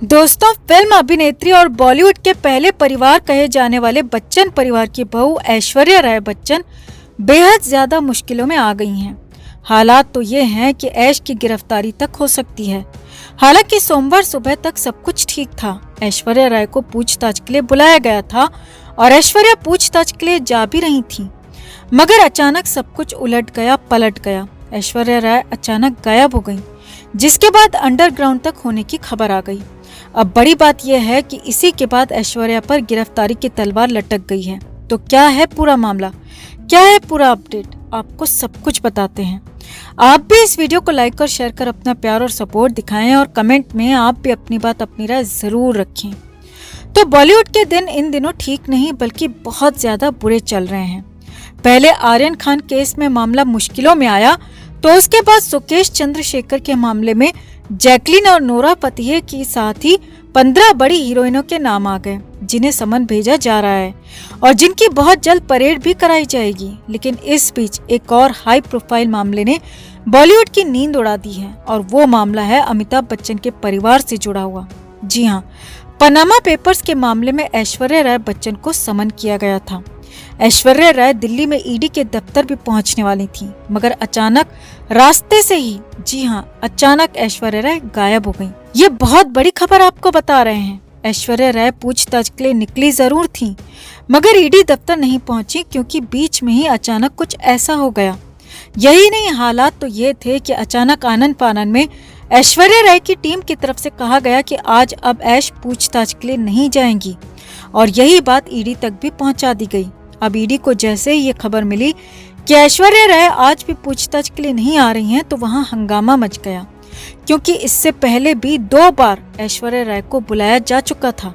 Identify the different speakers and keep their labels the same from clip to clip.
Speaker 1: दोस्तों, फिल्म अभिनेत्री और बॉलीवुड के पहले परिवार कहे जाने वाले बच्चन परिवार की बहू ऐश्वर्या राय बच्चन बेहद ज्यादा मुश्किलों में आ गई हैं। हालात तो ये हैं कि ऐश की गिरफ्तारी तक हो सकती है। हालांकि सोमवार सुबह तक सब कुछ ठीक था। ऐश्वर्या राय को पूछताछ के लिए बुलाया गया था और ऐश्वर्या पूछताछ के लिए जा भी रही थी, मगर अचानक सब कुछ उलट गया, पलट गया। ऐश्वर्या राय अचानक गायब हो गई, जिसके बाद अंडरग्राउंड तक होने की खबर आ गई। अब बड़ी बात यह है कि इसी के बाद ऐश्वर्या पर गिरफ्तारी की तलवार लटक गई है। तो क्या है पूरा मामला, क्या है पूरा अपडेट, आपको सब कुछ बताते हैं। आप भी इस वीडियो को लाइक और शेयर कर अपना प्यार और सपोर्ट दिखाएं और कमेंट में आप भी अपनी बात, अपनी राय जरूर रखें। तो बॉलीवुड के दिन इन दिनों ठीक नहीं बल्कि बहुत ज्यादा बुरे चल रहे हैं। पहले आर्यन खान केस में मामला मुश्किलों में आया, तो उसके बाद सुकेश चंद्रशेखर के मामले में जैकलीन और नोरा फतेही के साथ ही 15 बड़ी हीरोइनों के नाम आ गए, जिन्हें समन भेजा जा रहा है और जिनकी बहुत जल्द परेड भी कराई जाएगी। लेकिन इस बीच एक और हाई प्रोफाइल मामले ने बॉलीवुड की नींद उड़ा दी है और वो मामला है अमिताभ बच्चन के परिवार से जुड़ा हुआ। जी हाँ, पनामा पेपर्स के मामले में ऐश्वर्या राय बच्चन को समन किया गया था। ऐश्वर्या राय दिल्ली में ईडी के दफ्तर भी पहुंचने वाली थी, मगर अचानक रास्ते से ही, जी हाँ, अचानक ऐश्वर्या राय गायब हो गई। ये बहुत बड़ी खबर आपको बता रहे हैं। ऐश्वर्या राय पूछताछ के लिए निकली जरूर थी, मगर ईडी दफ्तर नहीं पहुंची क्योंकि बीच में ही अचानक कुछ ऐसा हो गया। यही नहीं, हालात तो ये थे कि अचानक आनन फानन में ऐश्वर्या राय की टीम की तरफ से कहा गया कि आज अब ऐश पूछताछ के लिए नहीं जाएंगी, और यही बात ईडी तक भी पहुंचा दी गई। अब ईडी को जैसे ही ये खबर मिली कि ऐश्वर्या राय आज भी पूछताछ के लिए नहीं आ रही हैं, तो वहां हंगामा मच गया, क्योंकि इससे पहले भी 2 बार ऐश्वर्या राय को बुलाया जा चुका था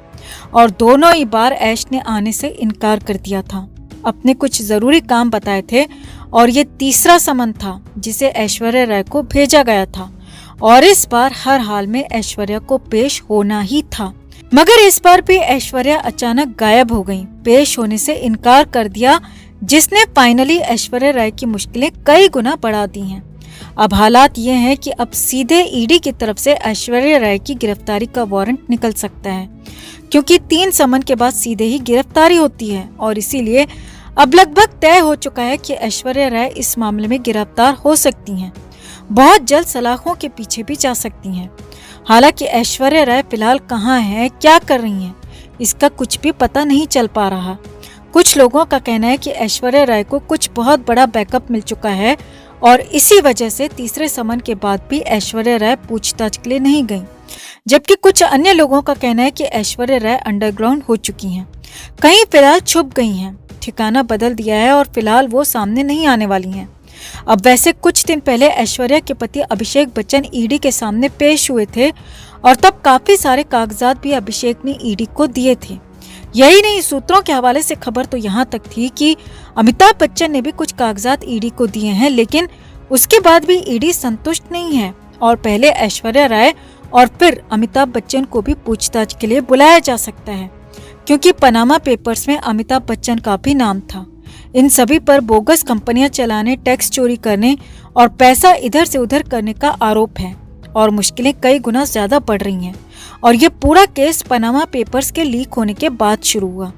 Speaker 1: और दोनों ही बार ऐश ने आने से इनकार कर दिया था। अपने कुछ जरूरी काम बताए थे और ये तीसरा समन था जिसे ऐश्वर्या राय को भेजा गया था, और इस बार हर हाल में ऐश्वर्या को पेश होना ही था। मगर इस बार भी ऐश्वर्या अचानक गायब हो गई, पेश होने से इनकार कर दिया, जिसने फाइनली ऐश्वर्या राय की मुश्किलें कई गुना बढ़ा दी हैं। अब हालात ये हैं कि अब सीधे ईडी की तरफ से ऐश्वर्या राय की गिरफ्तारी का वारंट निकल सकता है, क्योंकि 3 समन के बाद सीधे ही गिरफ्तारी होती है, और इसीलिए अब लगभग तय हो चुका है कि ऐश्वर्या राय इस मामले में गिरफ्तार हो सकती हैं। बहुत जल्द सलाखों के पीछे भी जा सकती हैं। हालांकि ऐश्वर्या राय फिलहाल कहाँ है, क्या कर रही हैं, इसका कुछ भी पता नहीं चल पा रहा। कुछ लोगों का कहना है कि ऐश्वर्या राय को कुछ बहुत बड़ा बैकअप मिल चुका है और इसी वजह से तीसरे समन के बाद भी ऐश्वर्या राय पूछताछ के लिए नहीं गई, जबकि कुछ अन्य लोगों का कहना है कि ऐश्वर्या राय अंडरग्राउंड हो चुकी हैं, कहीं फिलहाल छुप गई हैं, ठिकाना बदल दिया है और फिलहाल वो सामने नहीं आने वाली हैं। अब वैसे कुछ दिन पहले ऐश्वर्या के पति अभिषेक बच्चन ईडी के सामने पेश हुए थे और तब काफी सारे कागजात भी अभिषेक ने ईडी को दिए थे। यही नहीं, सूत्रों के हवाले से खबर तो यहाँ तक थी कि अमिताभ बच्चन ने भी कुछ कागजात ईडी को दिए हैं, लेकिन उसके बाद भी ईडी संतुष्ट नहीं है और पहले ऐश्वर्या राय और फिर अमिताभ बच्चन को भी पूछताछ के लिए बुलाया जा सकता है, क्योंकि पनामा पेपर्स में अमिताभ बच्चन का भी नाम था। इन सभी पर बोगस कंपनियां चलाने, टैक्स चोरी करने और पैसा इधर से उधर करने का आरोप है और मुश्किलें कई गुना ज्यादा बढ़ रही हैं। और ये पूरा केस पनामा पेपर्स के लीक होने के बाद शुरू हुआ।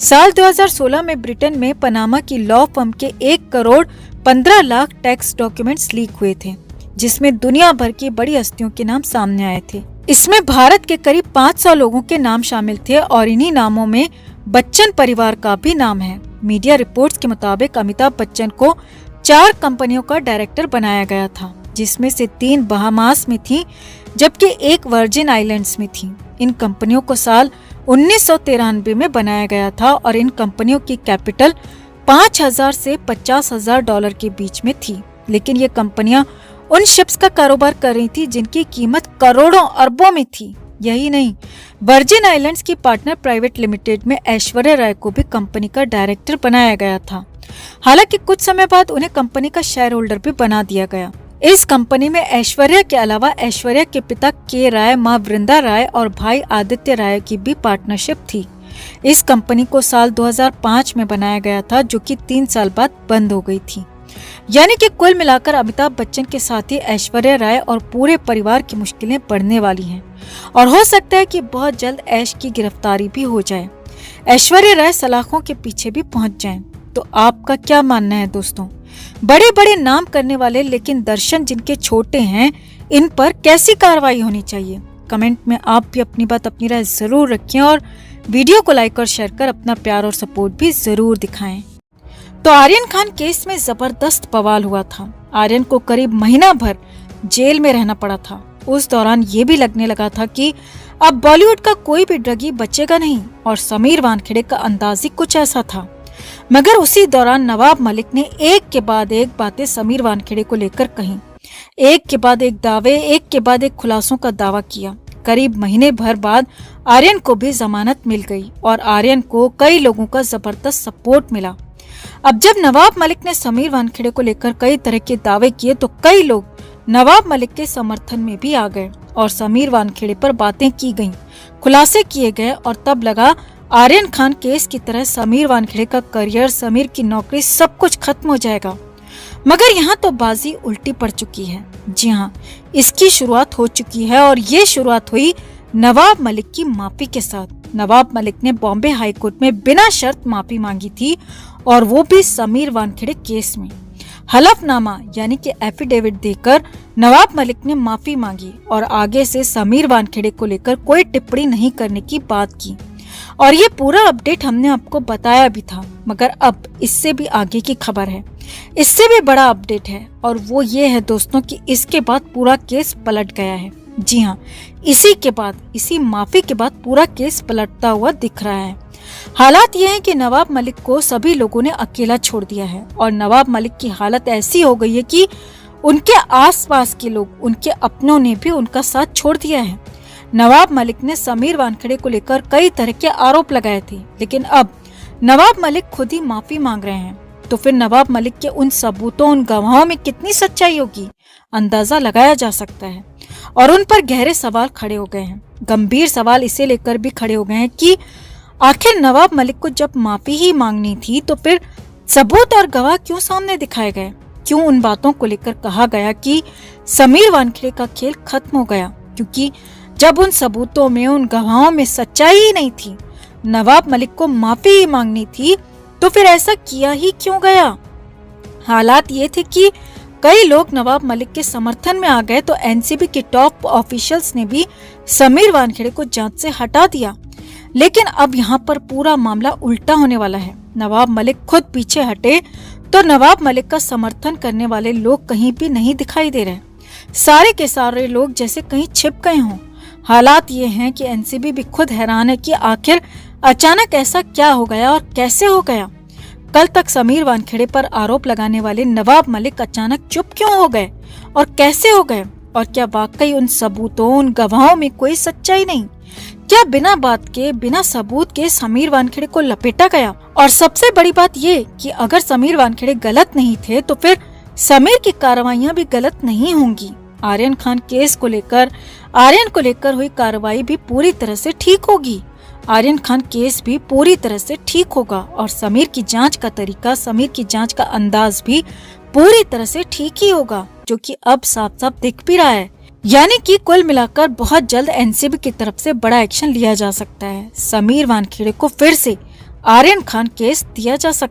Speaker 1: साल 2016 में ब्रिटेन में पनामा की लॉ फर्म के 1 crore 15 lakh tax documents leak हुए थे, जिसमें दुनिया भर की बड़ी हस्तियों के नाम सामने आए थे। इसमें भारत के करीब 500 लोगों के नाम शामिल थे और इन्हीं नामों में बच्चन परिवार का भी नाम है। मीडिया रिपोर्ट्स के मुताबिक अमिताभ बच्चन को 4 कंपनियों का डायरेक्टर बनाया गया था, जिसमें से 3 बहामास में थी, जबकि 1 वर्जिन आइलैंड्स में थी। इन कंपनियों को साल 1993 में बनाया गया था और इन कंपनियों की कैपिटल 5,000 से $50,000 के बीच में थी। लेकिन ये कंपनियां उन शिप्स का कारोबार कर रही थी जिनकी कीमत करोड़ों अरबों में थी। यही नहीं, वर्जिन आइलैंड्स की पार्टनर प्राइवेट लिमिटेड में ऐश्वर्या राय को भी कंपनी का डायरेक्टर बनाया गया था। हालांकि कुछ समय बाद उन्हें कंपनी का शेयर होल्डर भी बना दिया गया। इस कंपनी में ऐश्वर्या के अलावा ऐश्वर्या के पिता के राय, मां वृंदा राय और भाई आदित्य राय की भी पार्टनरशिप थी। इस कंपनी को साल 2005 में बनाया गया था, जो कि 3 साल बाद बंद हो गई थी। यानी कि कुल मिलाकर अमिताभ बच्चन के साथ ही ऐश्वर्या राय और पूरे परिवार की मुश्किलें बढ़ने वाली हैं और हो सकता है कि बहुत जल्द ऐश की गिरफ्तारी भी हो जाए, ऐश्वर्या राय सलाखों के पीछे भी पहुंच जाएं। तो आपका क्या मानना है दोस्तों? बड़े बड़े नाम करने वाले लेकिन दर्शन जिनके छोटे हैं, इन पर कैसी कार्रवाई होनी चाहिए? कमेंट में आप भी अपनी बात, अपनी राय जरूर रखें और वीडियो को लाइक और शेयर कर अपना प्यार और सपोर्ट भी जरूर दिखाएं। तो आर्यन खान केस में जबरदस्त बवाल हुआ था। आर्यन को करीब महीना भर जेल में रहना पड़ा था। उस दौरान ये भी लगने लगा था कि अब बॉलीवुड का कोई भी ड्रगी बचेगा नहीं और समीर वानखेड़े का अंदाज ही कुछ ऐसा था। मगर उसी दौरान नवाब मलिक ने एक के बाद एक बातें समीर वानखेड़े को लेकर कही, एक के बाद एक दावे, एक के बाद एक खुलासों का दावा किया। करीब महीने भर बाद आर्यन को भी जमानत मिल गई और आर्यन को कई लोगों का जबरदस्त सपोर्ट मिला। अब जब नवाब मलिक ने समीर वानखेड़े को लेकर कई तरह के दावे किए तो कई लोग नवाब मलिक के समर्थन में भी आ गए और समीर वानखेड़े पर बातें की गईं, खुलासे किए गए और तब लगा आर्यन खान केस की तरह समीर वानखेड़े का करियर, समीर की नौकरी, सब कुछ खत्म हो जाएगा। मगर यहाँ तो बाजी उल्टी पड़ चुकी है। जी हाँ, इसकी शुरुआत हो चुकी है और ये शुरुआत हुई नवाब मलिक की माफी के साथ। नवाब मलिक ने बॉम्बे हाई कोर्ट में बिना शर्त माफी मांगी थी और वो भी समीर वानखेड़े केस में। हलफनामा यानी कि एफिडेविट देकर नवाब मलिक ने माफी मांगी और आगे से समीर वानखेड़े को लेकर कोई टिप्पणी नहीं करने की बात की। और ये पूरा अपडेट हमने आपको बताया भी था, मगर अब इससे भी आगे की खबर है, इससे भी बड़ा अपडेट है और वो ये है दोस्तों कि इसके बाद पूरा केस पलट गया है। जी हाँ, इसी के बाद, इसी माफी के बाद पूरा केस पलटता हुआ दिख रहा है। हालात ये है कि नवाब मलिक को सभी लोगों ने अकेला छोड़ दिया है और नवाब मलिक की हालत ऐसी हो गई है कि उनके आसपास के लोग, उनके अपनों ने भी उनका साथ छोड़ दिया है। नवाब मलिक ने समीर वानखेड़े को लेकर कई तरह के आरोप लगाए थे, लेकिन अब नवाब मलिक खुद ही माफी मांग रहे हैं। तो फिर नवाब मलिक के उन सबूतों, उन गवाहों में कितनी सच्चाई होगी, अंदाजा लगाया जा सकता है। और उन पर गहरे सवाल खड़े हो गए हैं। गंभीर सवाल इसे लेकर भी खड़े हो गए हैं कि आखिर नवाब मलिक को जब माफी ही मांगनी थी तो फिर सबूत और गवाह क्यों सामने दिखाए गए? क्यों उन बातों को लेकर कहा गया कि समीर वानखेड़े का खेल खत्म हो गया? क्योंकि जब उन सबूतों में, उन गवाहों में सच्चाई ही नहीं थी, नवाब मलिक को माफी ही मांगनी थी, तो फिर ऐसा किया ही क्यों गया? हालात ये थे कि कई लोग नवाब मलिक के समर्थन में आ गए तो एनसीबी के टॉप ऑफिशियल्स ने भी समीर वानखेड़े को जांच से हटा दिया। लेकिन अब यहाँ पर पूरा मामला उल्टा होने वाला है। नवाब मलिक खुद पीछे हटे तो नवाब मलिक का समर्थन करने वाले लोग कहीं भी नहीं दिखाई दे रहे। सारे के सारे लोग जैसे कहीं छिप गए हों। हालात ये हैं कि एनसीबी भी खुद हैरान है कि आखिर अचानक ऐसा क्या हो गया और कैसे हो गया। कल तक समीर वानखेड़े पर आरोप लगाने वाले नवाब मलिक अचानक चुप क्यों हो गए और कैसे हो गए? और क्या वाकई उन सबूतों, उन गवाहों में कोई सच्चाई नहीं? क्या बिना बात के, बिना सबूत के समीर वानखेड़े को लपेटा गया? और सबसे बड़ी बात ये कि अगर समीर वानखेड़े गलत नहीं थे तो फिर समीर की कार्रवाइयां भी गलत नहीं होंगी। आर्यन खान केस को लेकर, आर्यन को लेकर हुई कार्रवाई भी पूरी तरह से ठीक होगी। आर्यन खान केस भी पूरी तरह से ठीक होगा और समीर की जांच का तरीका, समीर की जांच का अंदाज भी पूरी तरह से ठीक ही होगा, जो कि अब साफ साफ दिख भी रहा है। यानी कि कुल मिलाकर बहुत जल्द एनसीबी की तरफ से बड़ा एक्शन लिया जा सकता है। समीर वानखेड़े को फिर से आर्यन खान केस दिया जा सकता है।